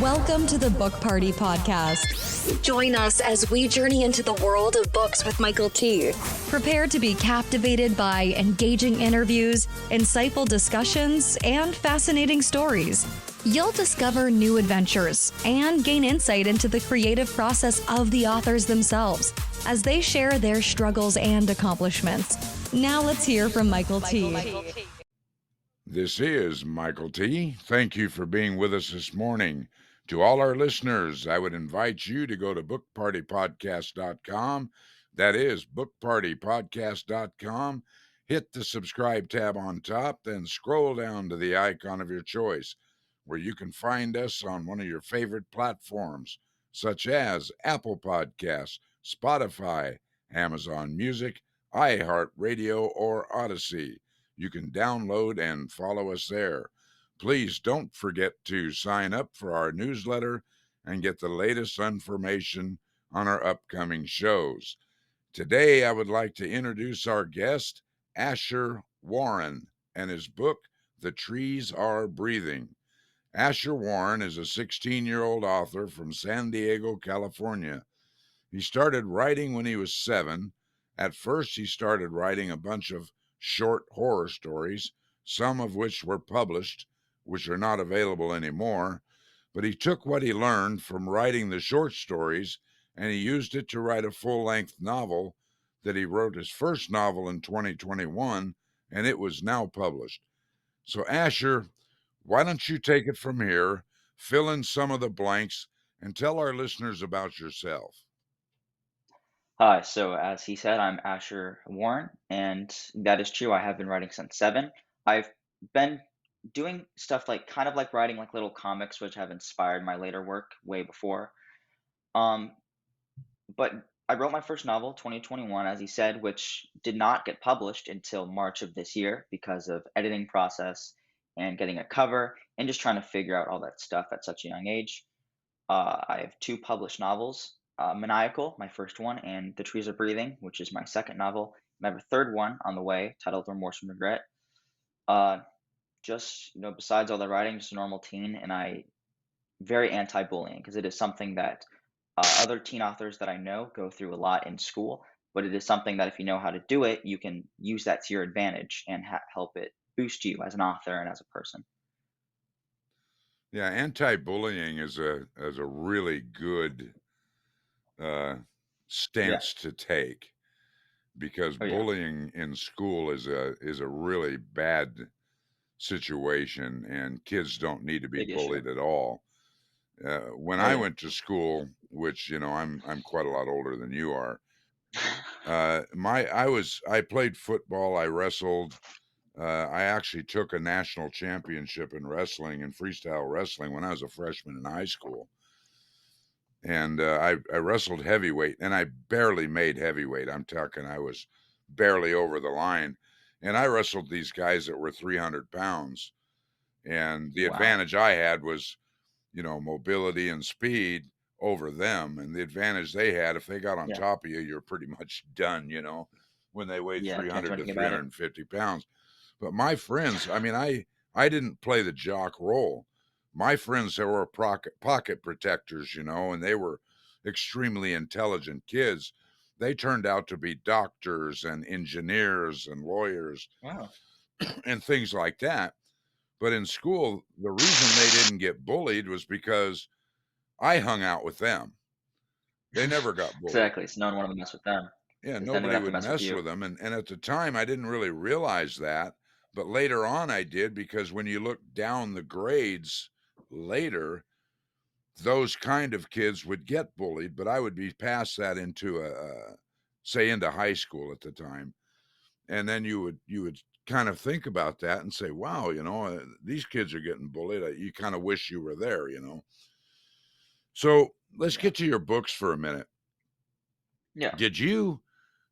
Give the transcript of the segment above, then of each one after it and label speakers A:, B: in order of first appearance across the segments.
A: Welcome to the Book Party Podcast.
B: Join us as we journey into the world of books with Michael T.
A: Prepare to be captivated by engaging interviews, insightful discussions, and fascinating stories. You'll discover new adventures and gain insight into the creative process of the authors themselves as they share their struggles and accomplishments. Now let's hear from Michael T.
C: This is Michael T. Thank you for being with us this morning. To all our listeners, I would invite you to go to bookpartypodcast.com. That is bookpartypodcast.com. Hit the subscribe tab on top, then scroll down to the icon of your choice, where you can find us on one of your favorite platforms, such as Apple Podcasts, Spotify, Amazon Music, iHeartRadio, or Odyssey. You can download and follow us there. Please don't forget to sign up for our newsletter and get the latest information on our upcoming shows. Today, I would like to introduce our guest, Asher Warren, and his book, The Trees Are Breathing. Asher Warren is a 16-year-old author from San Diego, California. He started writing when he was 7. At first, he started writing a bunch of short horror stories, some of which were published, which are not available anymore. But he took what he learned from writing the short stories and he used it to write a full-length novel that he wrote his first novel in 2021, and it was now published. So Asher, why don't you take it from here, fill in some of the blanks, and tell our listeners about yourself.
D: Hi, so as he said, I'm Asher Warren, and that is true. I have been writing since 7. I've been doing stuff like kind of like writing like little comics, which have inspired my later work way before. But I wrote my first novel, 2021, as he said, which did not get published until March of this year because of editing process and getting a cover and just trying to figure out all that stuff at such a young age. I have 2 published novels, Maniacal, my first one, and The Trees Are Breathing, which is my second novel. And I have a third one on the way titled Remorse and Regret. Besides all the writing, just a normal teen, and I very anti-bullying because it is something that other teen authors that I know go through a lot in school, but it is something that if you know how to do it, you can use that to your advantage and help it boost you as an author and as a person.
C: Yeah, anti-bullying is a really good stance to take, because bullying in school is a really bad situation, and kids don't need to be bullied at all. When I went to school, which I'm quite a lot older than you are, I played football, I wrestled. I actually took a national championship in wrestling and freestyle wrestling when I was a freshman in high school. And I wrestled heavyweight, and I barely made heavyweight. I'm talking I was barely over the line. And I wrestled these guys that were 300 pounds. And the advantage I had was, mobility and speed over them. And the advantage they had, if they got on top of you, you're pretty much done, when they weighed 300 to 350 pounds. But my friends, I didn't play the jock role. My friends, they were pocket protectors, and they were extremely intelligent kids. They turned out to be doctors and engineers and lawyers and things like that. But in school, the reason they didn't get bullied was because I hung out with them. They never got bullied.
D: Exactly. So no one wanted to mess with them.
C: Yeah, nobody would mess with them. And at the time, I didn't really realize that. But later on, I did, because when you look down the grades later, those kind of kids would get bullied, but I would be past that into into high school at the time. And then you would kind of think about that and say, wow, these kids are getting bullied. You kind of wish you were there, So let's get to your books for a minute.
D: Yeah.
C: Did you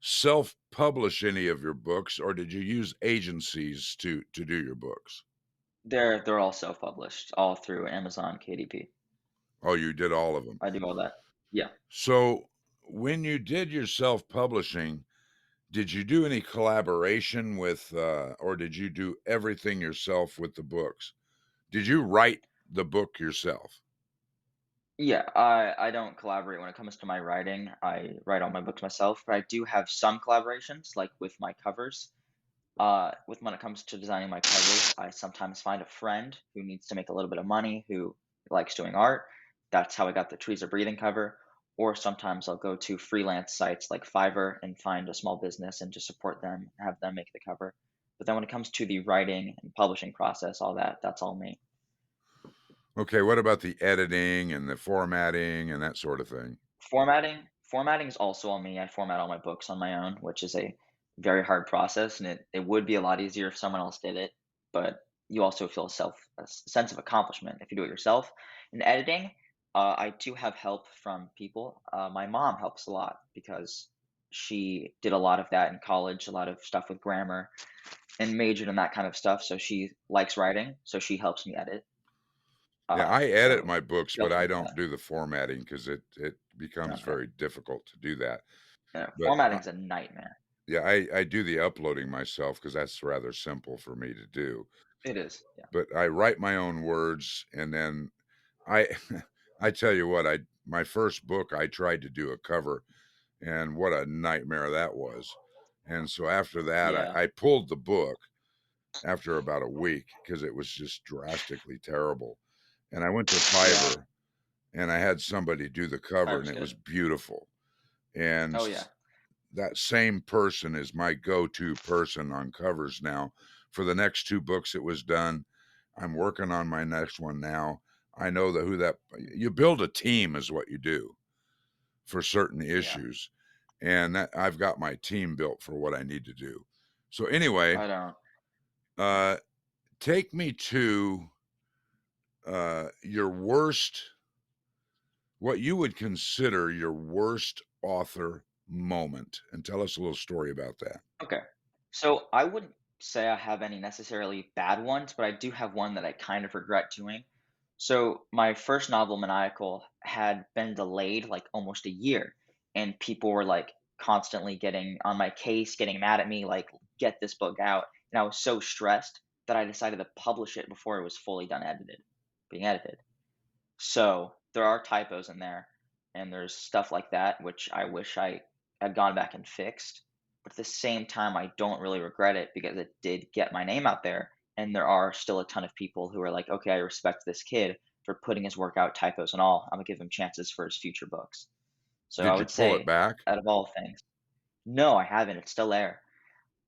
C: self-publish any of your books, or did you use agencies to do your books?
D: They're all self-published, all through Amazon KDP.
C: Oh, you did all of them.
D: I do all that. Yeah.
C: So when you did your self-publishing, did you do any collaboration with, or did you do everything yourself with the books? Did you write the book yourself?
D: Yeah, I don't collaborate when it comes to my writing. I write all my books myself, but I do have some collaborations, like with my covers. With when it comes to designing my covers, I sometimes find a friend who needs to make a little bit of money, who likes doing art. That's how I got the Trees Are Breathing cover. Or sometimes I'll go to freelance sites like Fiverr and find a small business and just support them, have them make the cover. But then when it comes to the writing and publishing process, all that, that's all me.
C: Okay, what about the editing and the formatting and that sort of thing?
D: Formatting is also on me. I format all my books on my own, which is a very hard process, and it would be a lot easier if someone else did it, but you also feel a sense of accomplishment if you do it yourself. In editing, I do have help from people. My mom helps a lot because she did a lot of that in college, a lot of stuff with grammar, and majored in that kind of stuff. So she likes writing, so she helps me edit.
C: Yeah, I edit
D: So
C: my books,
D: she
C: but
D: helps me
C: I
D: with that.
C: don't do the formatting because it becomes
D: Okay.
C: very difficult to do that.
D: Yeah,
C: But,
D: formatting's a nightmare.
C: yeah, I do the uploading myself because that's rather simple for me to do.
D: It is. Yeah.
C: But I write my own words, and then I I tell you what, I my first book, I tried to do a cover, and what a nightmare that was. And so after that,
D: Yeah.
C: I pulled the book after about a week because it was just drastically terrible. And I went to
D: Yeah.
C: Fiverr and I had somebody do the cover and
D: Fiverr's
C: it was
D: good.
C: beautiful. And
D: Oh, yeah.
C: that same person is my go-to person on covers now. For the next two books it was done. I'm working on my next one now. I know that who that you build a team is what you do for certain
D: Yeah.
C: issues. And that I've got my team built for what I need to do. So anyway,
D: I don't. Yeah.
C: uh take me to your worst, what you would consider your worst author moment, and tell us a little story about that.
D: Okay. So I wouldn't say I have any necessarily bad ones, but I do have one that I kind of regret doing. So my first novel, Maniacal, had been delayed like almost a year, and people were like constantly getting on my case, getting mad at me, like, get this book out. And I was so stressed that I decided to publish it before it was fully done being edited. So there are typos in there, and there's stuff like that which I wish I had gone back and fixed. But at the same time, I don't really regret it because it did get my name out there, and there are still a ton of people who are like, okay, I respect this kid for putting his work out, typos and all. I'm gonna give him chances for his future books. So I
C: Did you
D: would
C: pull it
D: say,
C: back?
D: out of all things, no, I haven't. It's still there.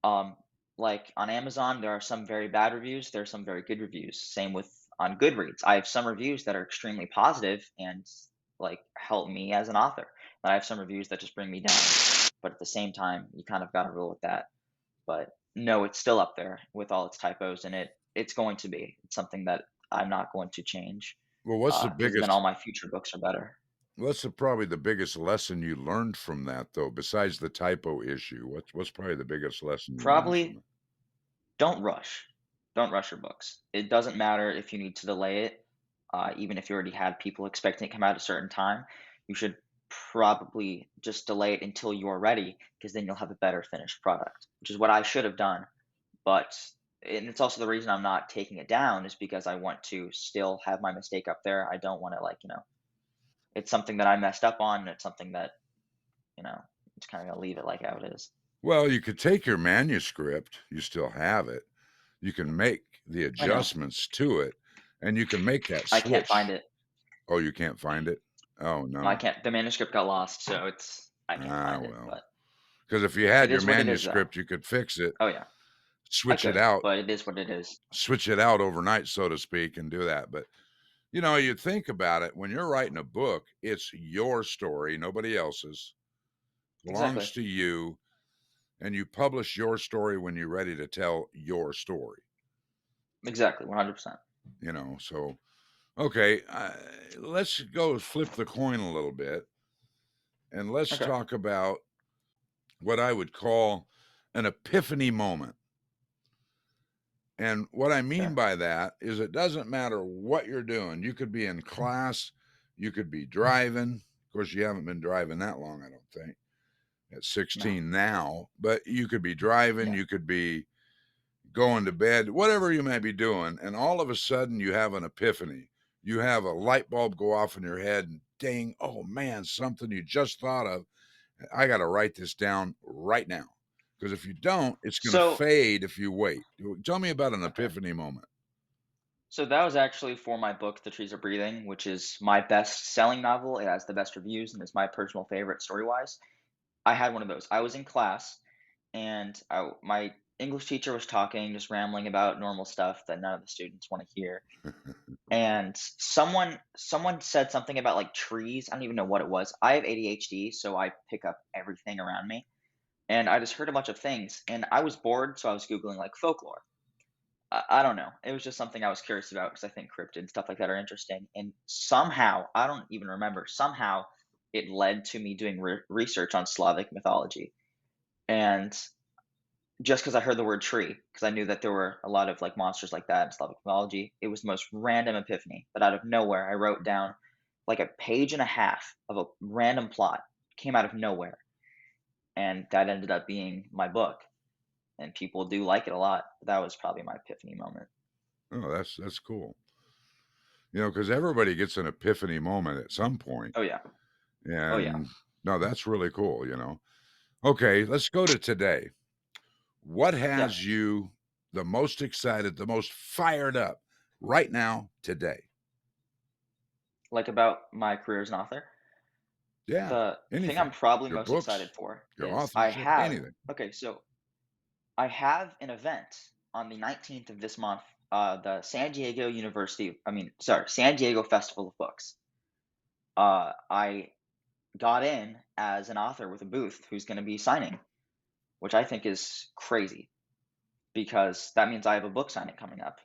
D: Um, like on Amazon, there are some very bad reviews. There are some very good reviews. Same with on Goodreads. I have some reviews that are extremely positive and like help me as an author. And I have some reviews that just bring me down. But at the same time, you kind of got to rule with that. But no, it's still up there with all its typos, and it's going to be. It's something that I'm not going to change
C: Well, what's the
D: because then
C: biggest
D: all my future books are better.
C: what's the probably the biggest lesson you learned from that though, besides the typo issue? What's probably the biggest lesson you learned from
D: Probably
C: it?
D: don't rush. Don't rush your books. It doesn't matter if you need to delay it, even if you already had people expecting it to come out at a certain time. You should probably just delay it until you're ready, because then you'll have a better finished product, which is what I should have done. But and it's also the reason I'm not taking it down is because I want to still have my mistake up there. I don't want to it's something that I messed up on, and it's something that I'm just kind of gonna leave it like how it is.
C: Well, you could take your manuscript, you still have it. You can make the
D: I know.
C: adjustments to it, and you can make that
D: I can't find
C: switch.
D: it.
C: Oh, you can't find it? Oh,
D: No, I
C: no.
D: can't. The manuscript got lost, so I can't
C: Ah,
D: find it.
C: well.
D: But
C: Because if you
D: it
C: had your
D: is what it is, though.
C: manuscript, you could fix it,
D: Oh yeah, I
C: switch it
D: could,
C: out
D: but it is what it is.
C: switch it out overnight, so to speak, and do that. But, you think about it, when you're writing a book, it's your story, nobody else's,
D: Exactly.
C: belongs to you, and you publish your story when you're ready to tell your story,
D: Exactly. 100%.
C: so okay, let's go flip the coin a little bit, and let's
D: Okay.
C: talk about what I would call an epiphany moment. And what I
D: Okay.
C: mean by that is it doesn't matter what you're doing. You could be in class, you could be driving. Of course, you haven't been driving that long, I don't think, at
D: No.
C: 16 now, but you could be driving,
D: Yeah.
C: you could be going to bed, whatever you may be doing. And all of a sudden, you have an epiphany. you have a light bulb go off in your head and ding, oh man, something you just thought of. I got to write this down right now. Because if you don't, it's going to
D: So,
C: fade if you wait. Tell me about an
D: okay.
C: epiphany moment.
D: So that was actually for my book, The Trees Are Breathing, which is my best-selling novel. It has the best reviews and is my personal favorite story-wise. I had one of those. I was in class, and my English teacher was talking, just rambling about normal stuff that none of the students want to hear. And someone said something about like trees. I don't even know what it was. I have ADHD, so I pick up everything around me. And I just heard a bunch of things, and I was bored, so I was Googling like folklore. I don't know. It was just something I was curious about because I think cryptid and stuff like that are interesting. And somehow, I don't even remember, somehow it led to me doing research on Slavic mythology. And just because I heard the word tree, because I knew that there were a lot of like monsters like that in Slavic mythology, it was the most random epiphany. But out of nowhere, I wrote down like a page and a half of a random plot, came out of nowhere. And that ended up being my book. And people do like it a lot. That was probably my epiphany moment.
C: Oh, that's cool. Because everybody gets an epiphany moment at some point.
D: Oh, yeah. Oh, yeah.
C: And no, that's really cool. Okay, let's go to today. What
D: Yeah.
C: has you the most excited, the most fired up right now, today?
D: Like about my career as an author.
C: Yeah,
D: The thing I'm
C: anything.
D: probably
C: Your
D: most excited
C: books,
D: for
C: your
D: is I
C: authorship,
D: have,
C: anything.
D: okay, so I have an event on the 19th of this month, the San Diego San Diego Festival of Books. I got in as an author with a booth who's going to be signing, which I think is crazy because that means I have a book signing coming up.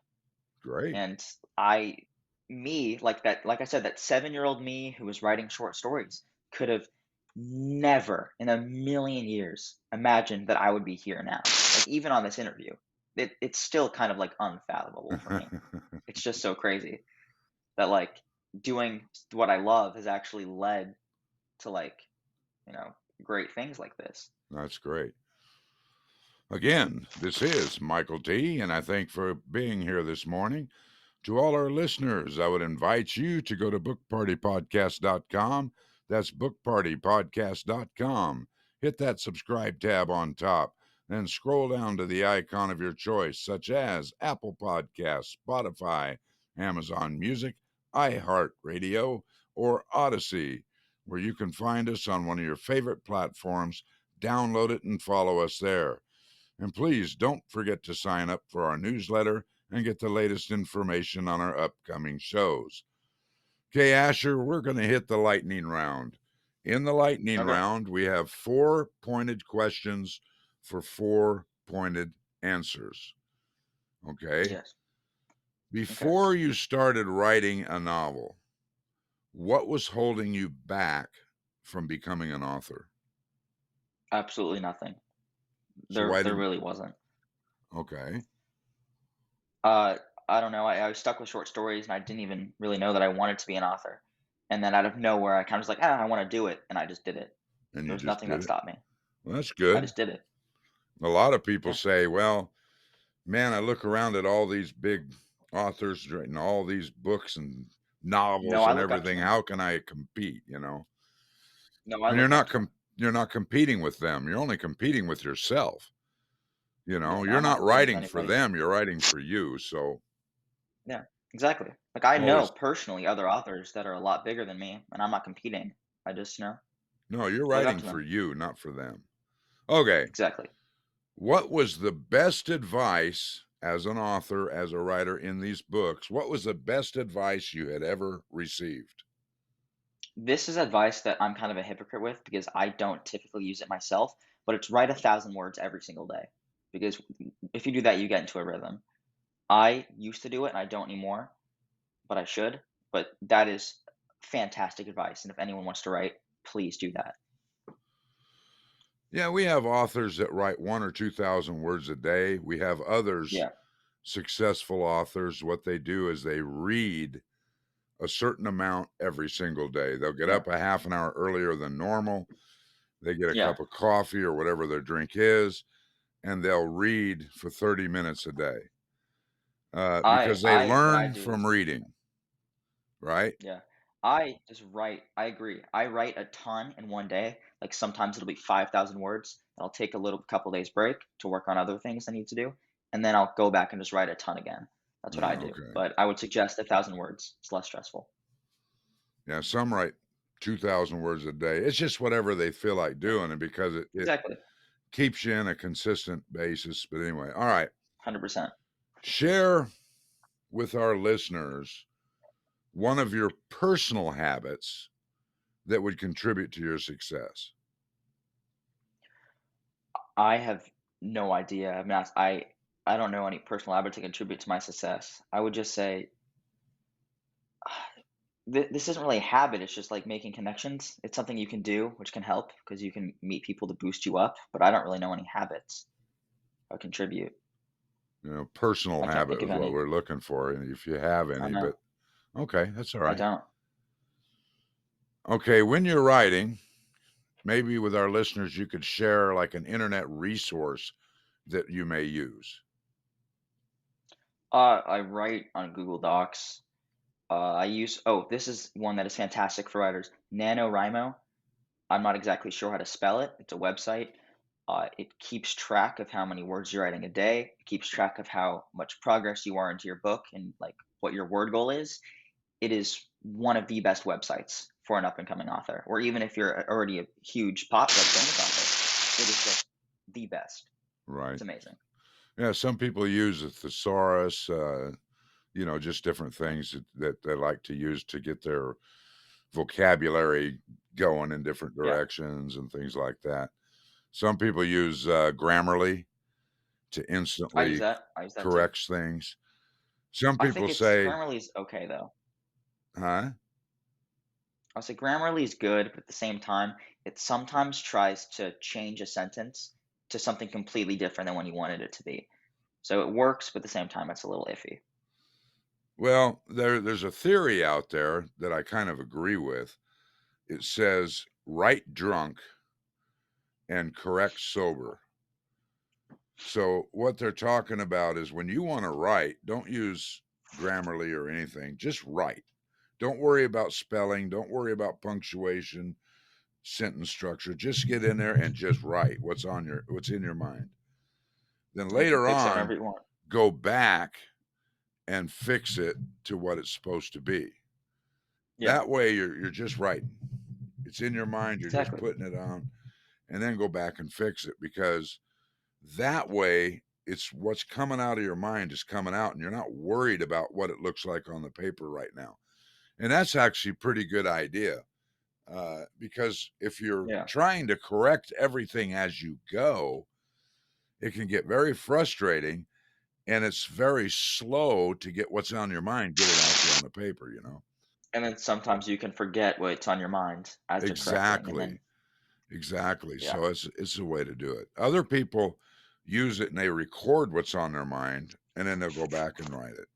C: Great.
D: And like I said, that 7-year-old me who was writing short stories could have never in a million years imagined that I would be here now. Like even on this interview, it's still kind of like unfathomable for me. It's just so crazy that like doing what I love has actually led to like, great things like this.
C: That's great. Again, this is Michael T., and I thank for being here this morning. To all our listeners, I would invite you to go to bookpartypodcast.com. That's bookpartypodcast.com. Hit that subscribe tab on top, then scroll down to the icon of your choice, such as Apple Podcasts, Spotify, Amazon Music, iHeartRadio, or Odyssey, where you can find us on one of your favorite platforms. Download it and follow us there. And please don't forget to sign up for our newsletter and get the latest information on our upcoming shows. Okay, Asher, we're going to hit the lightning round. In the lightning
D: Okay.
C: round, we have 4 pointed questions for 4 pointed answers. Okay?
D: Yes.
C: Before you started writing a novel, what was holding you back from becoming an author?
D: Absolutely nothing.
C: So why
D: There
C: did
D: really wasn't.
C: Okay.
D: I don't know. I was stuck with short stories, and I didn't even really know that I wanted to be an author. And then out of nowhere, I kind of was like, I want to do it, and I just did it.
C: And
D: There
C: you
D: was
C: just
D: nothing
C: did
D: that
C: it?
D: stopped me.
C: Well, that's
D: I
C: good.
D: just did it.
C: A lot of people
D: Yeah.
C: say, well, man, I look around at all these big authors writing all these books and novels
D: No, I
C: and
D: look up to
C: everything.
D: them.
C: How can I compete,
D: No, I
C: And you're
D: look up
C: not
D: to them.
C: you're not competing with them. You're only competing with yourself.
D: Yeah,
C: You're
D: I'm not
C: not
D: competing with
C: writing for
D: anybody.
C: them, you're writing for you. So
D: Yeah, exactly. Like I know
C: always
D: personally other authors that are a lot bigger than me, and I'm not competing. I just,
C: No, you're
D: look up
C: writing
D: to
C: for
D: them.
C: you, not for them. Okay.
D: Exactly.
C: What was the best advice as an author, as a writer in these books? What was the best advice you had ever received?
D: This is advice that I'm kind of a hypocrite with because I don't typically use it myself, but it's write 1,000 words every single day. Because if you do that, you get into a rhythm. I used to do it and I don't anymore, but I should. But that is fantastic advice. And if anyone wants to write, please do that.
C: Yeah, we have authors that write 1 or 2,000 words a day. We have others,
D: Yeah.
C: successful authors, what they do is they read a certain amount every single day. They'll get
D: Yeah.
C: up a half an hour earlier than normal. They get a
D: Yeah.
C: cup of coffee or whatever their drink is, and they'll read for 30 minutes a day because they
D: What I
C: learn
D: do
C: from
D: is
C: reading. right?
D: Yeah. I agree. I write a ton in one day. Like sometimes it'll be 5,000 words. I'll take a little couple days break to work on other things I need to do. And then I'll go back and just write a ton again. That's what I
C: Oh,
D: do.
C: okay.
D: But I would suggest 1,000 words. It's less stressful.
C: Yeah, some write 2,000 words a day. It's just whatever they feel like
D: Yeah,
C: doing, and because it
D: exactly.
C: keeps you in a consistent basis. But anyway, all right.
D: 100%.
C: Share with our listeners one of your personal habits that would contribute to your success.
D: I have no idea. I don't know any personal habit to contribute to my success. I would just say this isn't really a habit. It's just like making connections. It's something you can do, which can help because you can meet people to boost you up. But I don't really know any habits or contribute.
C: Personal
D: I can't think
C: habit
D: of
C: is what
D: any.
C: we're looking for, and if you have
D: I
C: any,
D: know.
C: but okay, that's all
D: I
C: right.
D: don't.
C: Okay, when you're writing, maybe with our listeners, you could share like an internet resource that you may use.
D: I write on Google Docs. I use. Oh, this is one that is fantastic for writers. NaNoWriMo. I'm not exactly sure how to spell it. It's a website. It keeps track of how many words you're writing a day. It keeps track of how much progress you are into your book and like what your word goal is. It is one of the best websites for an up and coming author, or even if you're already a huge pop like famous author, it is just the best.
C: Right.
D: It's amazing.
C: Yeah, some people use a thesaurus, just different things that they like to use to get their vocabulary going in different
D: Yeah,
C: directions and things like that. Some people use Grammarly to instantly
D: I use that too.
C: corrects things. Some
D: I
C: people
D: think it's
C: say,
D: Grammarly's okay though.
C: huh?
D: I say Grammarly is good, but at the same time, it sometimes tries to change a sentence to something completely different than what you wanted it to be. So it works, but at the same time, it's a little iffy.
C: Well, there's a theory out there that I kind of agree with. It says write drunk and correct sober. So what they're talking about is when you want to write, don't use Grammarly or anything. Just write. Don't worry about spelling. Don't worry about punctuation, sentence structure. Just get in there and just write what's in your mind. Then
D: You can
C: later
D: fix it whenever
C: on,
D: you want.
C: go back and fix it to what it's supposed to be.
D: Yeah,
C: That way you're just writing. It's in your mind, you're just
D: exactly.
C: putting it on, and then go back and fix it, because that way it's what's coming out of your mind is coming out, and you're not worried about what it looks like on the paper right now. And that's actually a pretty good idea, because if you're
D: Yeah,
C: trying to correct everything as you go, it can get very frustrating, and it's very slow to get what's on your mind, get it out there on the paper.
D: and then sometimes you can forget what's on your mind as you're correcting, and then
C: Exactly. Exactly.
D: yeah,
C: So it's a way to do it. Other people use it and they record what's on their mind, and then they'll go back and write it.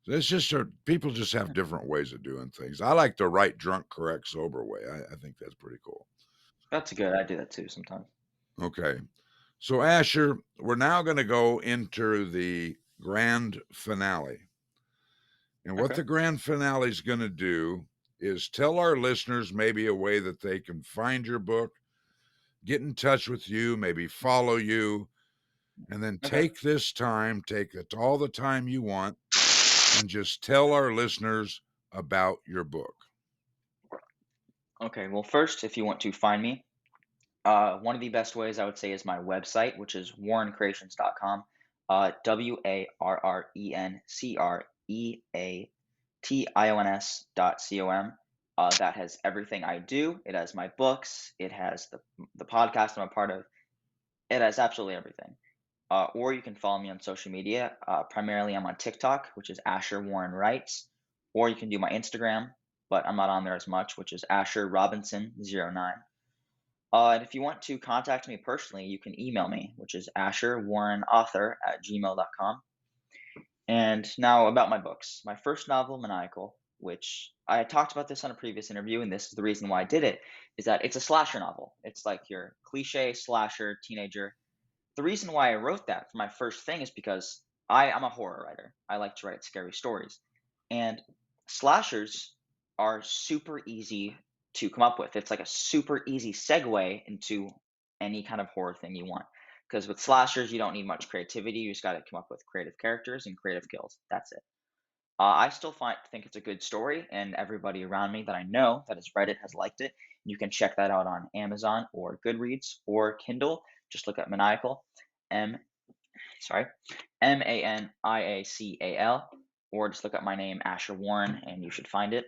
C: So it's just people just have different ways of doing things. I like the write drunk, correct, sober way. I think that's pretty cool.
D: that's good. I do that too sometimes.
C: Okay. So Asher, we're now going to go into the grand finale. And what
D: Okay.
C: the grand finale is going to do is tell our listeners maybe a way that they can find your book, get in touch with you, maybe follow you, and then
D: Okay.
C: take it all the time you want, and just tell our listeners about your book.
D: Okay. Well, first, if you want to find me, one of the best ways I would say is my website, which is warrencreations.com. WARRENCREATIONS.com. That has everything I do. It has my books. It has the podcast I'm a part of. It has absolutely everything. Or you can follow me on social media. Primarily, I'm on TikTok, which is Asher Warren Writes. Or you can do my Instagram, but I'm not on there as much, which is Asher Robinson09. And if you want to contact me personally, you can email me, which is asherwarrenauthor@gmail.com. And now about my books. My first novel, Maniacal, which I had talked about this on a previous interview, and this is the reason why I did it, is that it's a slasher novel. It's like your cliche slasher teenager. The reason why I wrote that for my first thing is because I'm a horror writer. I like to write scary stories. And slashers are super easy to come up with. It's like a super easy segue into any kind of horror thing you want. Because with slashers, you don't need much creativity. You just got to come up with creative characters and creative kills. That's it. I still think it's a good story, and everybody around me that I know that has read it has liked it. You can check that out on Amazon or Goodreads or Kindle. Just look up Maniacal, M, sorry, Maniacal, or just look up my name, Asher Warren, and you should find it.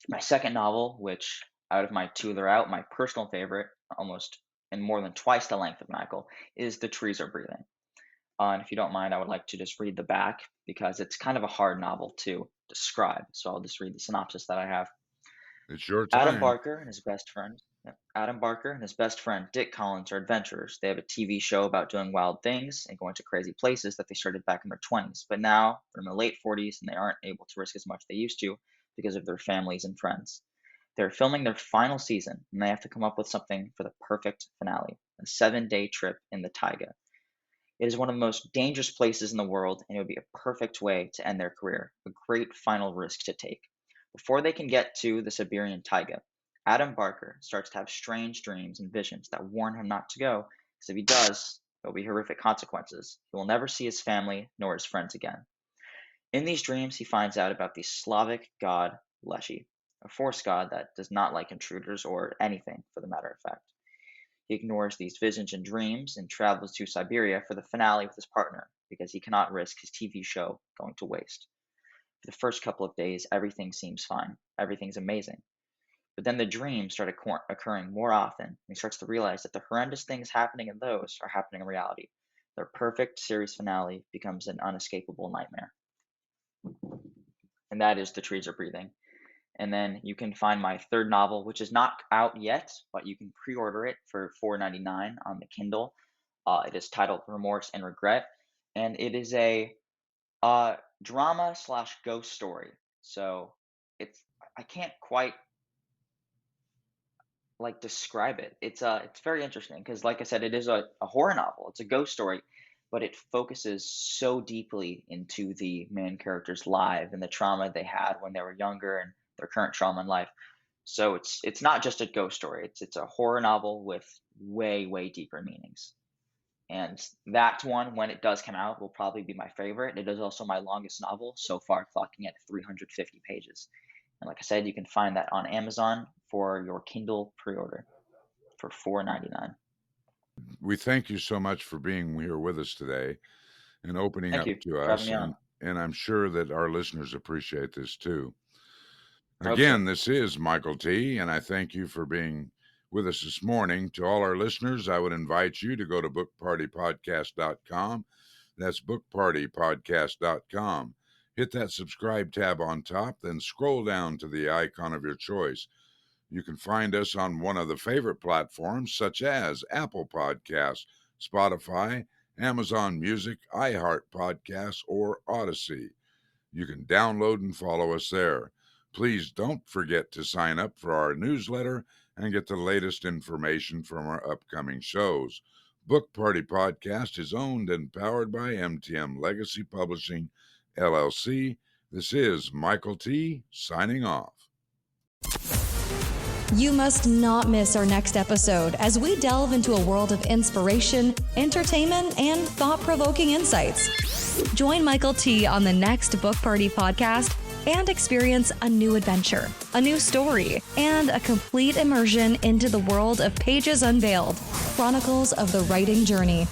D: My second novel, which out of my two that are out, my personal favorite, almost and more than twice the length of Maniacal, is The Trees Are Breathing. And if you don't mind, I would like to just read the back because it's kind of a hard novel to describe. So I'll just read the synopsis that I have.
C: It's your
D: Adam
C: time.
D: Barker and his best friend, Dick Collins are adventurers. They have a TV show about doing wild things and going to crazy places that they started back in their 20s. But now they're in their late 40s and they aren't able to risk as much as they used to because of their families and friends. They're filming their final season and they have to come up with something for the perfect finale, a 7-day trip in the taiga. It is one of the most dangerous places in the world, and it would be a perfect way to end their career, a great final risk to take. Before they can get to the Siberian taiga, Adam Barker starts to have strange dreams and visions that warn him not to go, because if he does, there will be horrific consequences. He will never see his family nor his friends again. In these dreams, he finds out about the Slavic god Leshy, a force god that does not like intruders or anything, for the matter of fact. He ignores these visions and dreams and travels to Siberia for the finale with his partner because he cannot risk his TV show going to waste. For the first couple of days, everything seems fine. Everything's amazing. But then the dreams start occurring more often, and he starts to realize that the horrendous things happening in those are happening in reality. Their perfect series finale becomes an unescapable nightmare. And that is The Trees Are Breathing. And then you can find my third novel, which is not out yet, but you can pre-order it for $4.99 on the Kindle. It is titled Remorse and Regret, and it is a drama/ghost story. So I can't quite describe it. It's very interesting because, like I said, it is a horror novel. It's a ghost story, but it focuses so deeply into the main character's life and the trauma they had when they were younger and their current trauma in life. So it's not just a ghost story. It's a horror novel with way, way deeper meanings. And that one, when it does come out, will probably be my favorite. It is also my longest novel so far, clocking at 350 pages. And like I said, you can find that on Amazon for your Kindle pre-order for $4.99.
C: We thank you so much for being here with us today and opening
D: Thank
C: up
D: you
C: to
D: for
C: us.
D: having me on.
C: And I'm sure that our listeners appreciate this too.
D: I hope
C: Again,
D: so.
C: this is Michael T., and I thank you for being with us this morning. To all our listeners, I would invite you to go to bookpartypodcast.com. That's bookpartypodcast.com. Hit that subscribe tab on top, then scroll down to the icon of your choice. You can find us on one of the favorite platforms, such as Apple Podcasts, Spotify, Amazon Music, iHeart Podcasts, or Odyssey. You can download and follow us there. Please don't forget to sign up for our newsletter and get the latest information from our upcoming shows. Book Party Podcast is owned and powered by MTM Legacy Publishing, LLC. This is Michael T. signing off.
A: You must not miss our next episode as we delve into a world of inspiration, entertainment, and thought-provoking insights. Join Michael T. on the next Book Party Podcast and experience a new adventure, a new story, and a complete immersion into the world of Pages Unveiled, Chronicles of the Writing Journey.